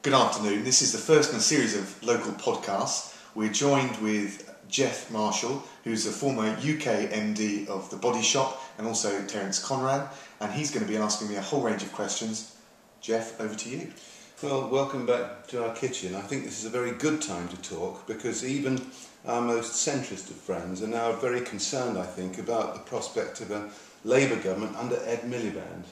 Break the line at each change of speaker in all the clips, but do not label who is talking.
Good afternoon. This is the first in a series of local podcasts. We're joined with Geoff Marshall, who's a former UK MD of The Body Shop, and also Terence Conran, and he's going to be asking me a whole range of questions. Geoff, over to you.
Well, welcome back to our kitchen. I think this is a very good time to talk because even our most centrist of friends are now very concerned, I think, about the prospect of a Labour government under Ed Miliband.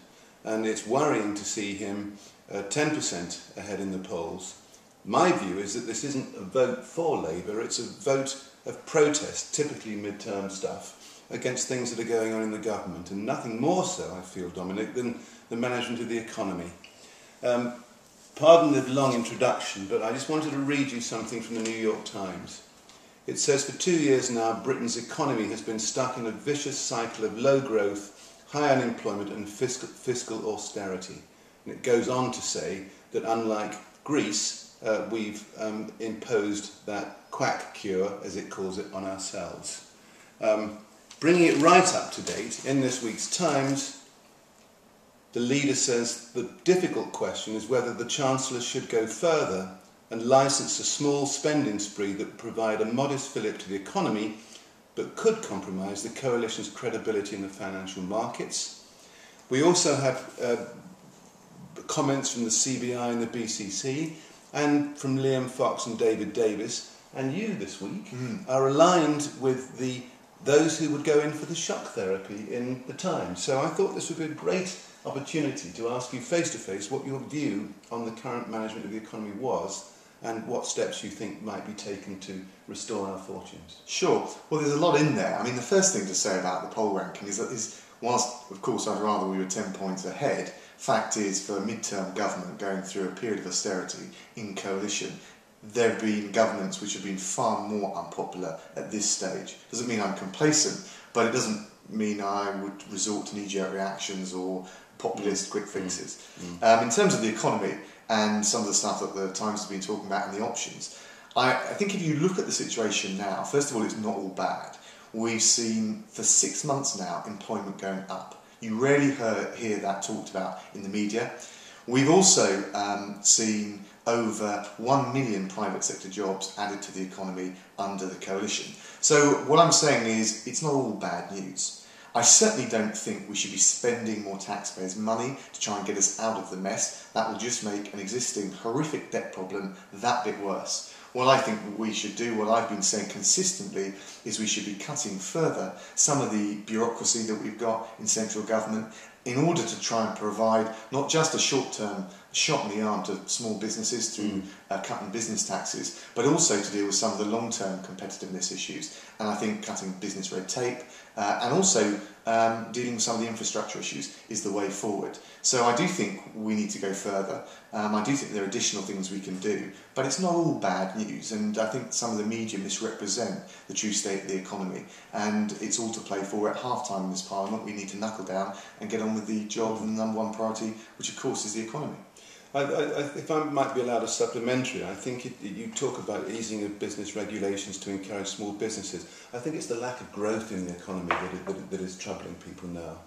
And it's worrying to see him 10% ahead in the polls. My view is that this isn't a vote for Labour, it's a vote of protest, typically mid-term stuff, against things that are going on in the government, and nothing more so, I feel, Dominic, than the management of the economy. Pardon the long introduction, but I just wanted to read you something from the New York Times. It says, for 2 years now, Britain's economy has been stuck in a vicious cycle of low growth, high unemployment and fiscal austerity. And it goes on to say that unlike Greece, we've imposed that quack cure, as it calls it, on ourselves. Bringing it right up to date, in this week's Times, the leader says the difficult question is whether the Chancellor should go further and licence a small spending spree that would provide a modest fillip to the economy, but could compromise the coalition's credibility in the financial markets. We also have comments from the CBI and the BCC, and from Liam Fox and David Davis, and you this week are aligned with those who would go in for the shock therapy in the Times. So I thought this would be a great opportunity to ask you face to face what your view on the current management of the economy was, and what steps you think might be taken to restore our fortunes.
Sure. Well, there's a lot in there. I mean, the first thing to say about the poll ranking is that whilst, of course, I'd rather we were 10 points ahead, fact is, for a mid-term government going through a period of austerity in coalition, there have been governments which have been far more unpopular at this stage. Doesn't mean I'm complacent, but it doesn't mean I would resort to knee-jerk reactions or populist quick fixes. In terms of the economy and some of the stuff that the Times has been talking about and the options, I think if you look at the situation now, first of all, it's not all bad. We've seen for 6 months now employment going up. You rarely hear that talked about in the media. We've also seen over 1 million private sector jobs added to the economy under the coalition. So what I'm saying is it's not all bad news. I certainly don't think we should be spending more taxpayers' money to try and get us out of the mess. That will just make an existing horrific debt problem that bit worse. What I think we should do, what I've been saying consistently, is we should be cutting further some of the bureaucracy that we've got in central government in order to try and provide not just a short-term shot in the arm to small businesses through cutting business taxes, but also to deal with some of the long-term competitiveness issues. And I think cutting business red tape and also dealing with some of the infrastructure issues is the way forward. So I do think we need to go further. I do think there are additional things we can do, but it's not all bad news, and I think some of the media misrepresent the true state of the economy, and it's all to play for. At half-time in this Parliament, we need to knuckle down and get on with the job and the number one priority, which of course is the economy.
If I might be allowed a supplementary, I think you talk about easing of business regulations to encourage small businesses. I think it's the lack of growth in the economy that is troubling people now.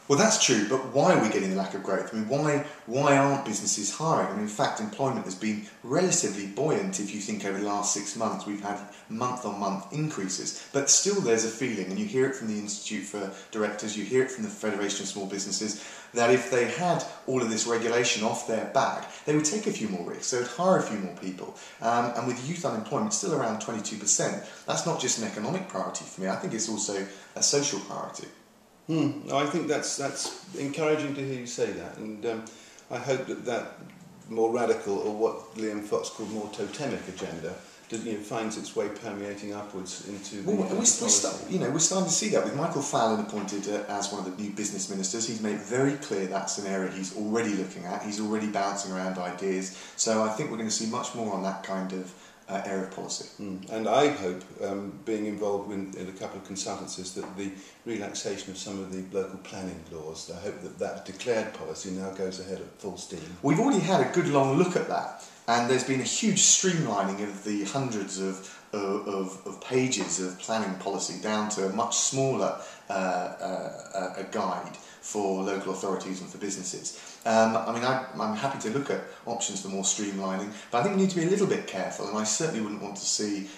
Well, that's true, but why are we getting the lack of growth? I mean, why aren't businesses hiring? I mean, in fact, employment has been relatively buoyant. If you think over the last 6 months, we've had month-on-month increases. But still there's a feeling, and you hear it from the Institute for Directors, you hear it from the Federation of Small Businesses, that if they had all of this regulation off their back, they would take a few more risks, they would hire a few more people. And with youth unemployment still around 22%, that's not just an economic priority for me, I think it's also a social priority.
I think that's encouraging to hear you say that, and I hope that more radical, or what Liam Fox called more totemic agenda, finds its way permeating upwards into the
we're starting to see that with Michael Fallon appointed as one of the new business ministers. He's made very clear that's an area he's already looking at. He's already bouncing around ideas. So I think we're going to see much more on that kind of area of policy.
And I hope, being involved in a couple of consultancies, that the relaxation of some of the local planning laws, I hope that declared policy now goes ahead at full steam.
We've already had a good long look at that, and there's been a huge streamlining of the hundreds of pages of planning policy down to a much smaller guide for local authorities and for businesses. I'm happy to look at options for more streamlining, but I think we need to be a little bit careful, and I certainly wouldn't want to see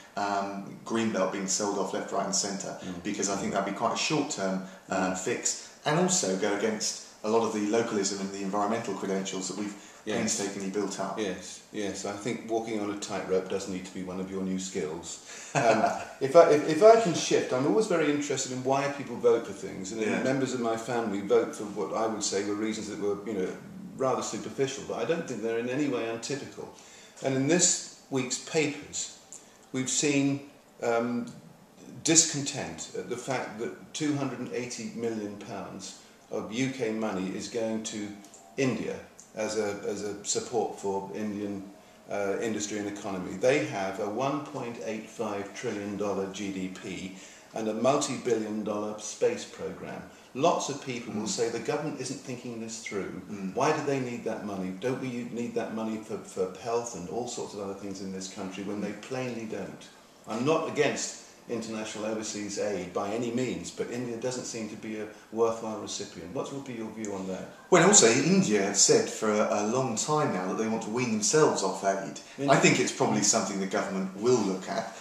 Greenbelt being sold off left, right and centre, because I think that'd be quite a short-term fix, and also go against a lot of the localism and the environmental credentials that we've painstakingly built up.
Yes. I think walking on a tightrope does need to be one of your new skills. If I can shift, I'm always very interested in why people vote for things, and members of my family vote for what I would say were reasons that were, rather superficial, but I don't think they're in any way untypical. And in this week's papers, we've seen discontent at the fact that £280 million of UK money is going to India as a support for Indian industry and economy. They have a $1.85 trillion GDP and a multi-billion-dollar space program. Lots of people will say the government isn't thinking this through. Why do they need that money? Don't we need that money for health and all sorts of other things in this country when they plainly don't? I'm not against international overseas aid by any means, but India doesn't seem to be a worthwhile recipient. What would be your view on that?
Well, also, India have said for a long time now that they want to wean themselves off aid. I think it's probably something the government will look at.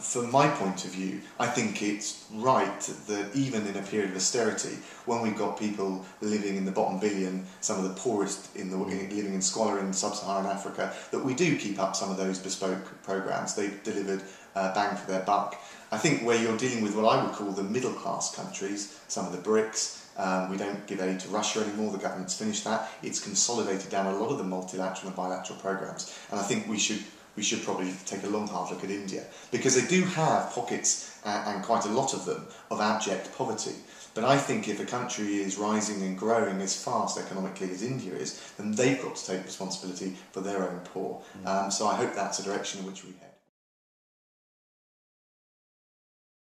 From my point of view, I think it's right that even in a period of austerity, when we've got people living in the bottom billion, some of the poorest living in squalor in sub-Saharan Africa, that we do keep up some of those bespoke programmes. They've delivered bang for their buck. I think where you're dealing with what I would call the middle-class countries, some of the BRICS, we don't give aid to Russia anymore, the government's finished that. It's consolidated down a lot of the multilateral and bilateral programmes, and I think we should probably take a long hard look at India, because they do have pockets, and quite a lot of them, of abject poverty. But I think if a country is rising and growing as fast economically as India is, then they've got to take responsibility for their own poor. So I hope that's the direction in which we head.